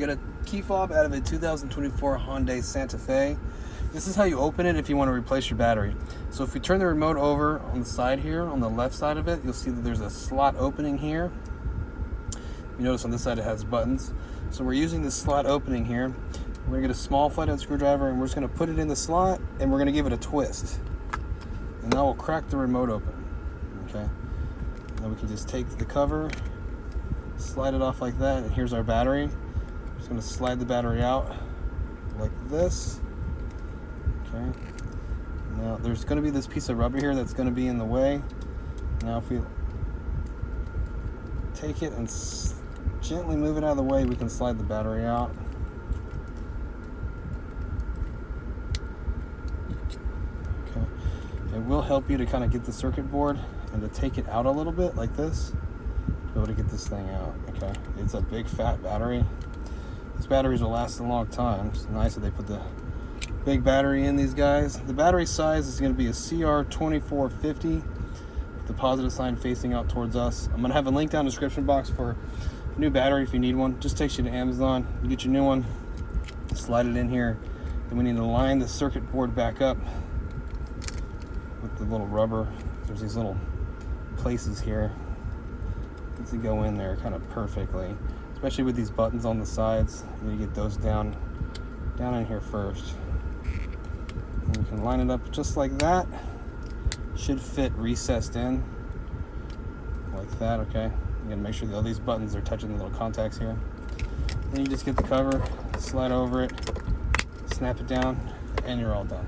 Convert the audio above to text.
We got a key fob out of a 2024 Hyundai Santa Fe. This is how you open it if you want to replace your battery. So if we turn the remote over on the side here, on the left side of it, you'll see that there's a slot opening here. You notice on this side it has buttons. So we're using this slot opening here. We're gonna get a small flathead screwdriver and we're just gonna put it in the slot and we're gonna give it a twist. And that will crack the remote open, okay? Then we can just take the cover, slide it off like that, and here's our battery. I'm just gonna slide the battery out like this, okay? Now there's gonna be this piece of rubber here that's gonna be in the way. Now if we take it and gently move it out of the way, we can slide the battery out. Okay. It will help you to kind of get the circuit board and to take it out a little bit like this, to be able to get this thing out, okay? It's a big fat battery. These batteries will last a long time. It's nice that they put the big battery in these guys. The battery size is gonna be a CR2450 with the positive sign facing out towards us. I'm gonna have a link down in the description box for a new battery if you need one. Just takes you to Amazon. You get your new one, slide it in here. Then we need to line the circuit board back up with the little rubber. There's these little places here to go in there kind of perfectly, especially with these buttons on the sides. You need to get those down in here first. And you can line it up just like that. Should fit recessed in like that, okay? You gotta make sure that all these buttons are touching the little contacts here. Then you just get the cover, slide over it, snap it down, and you're all done.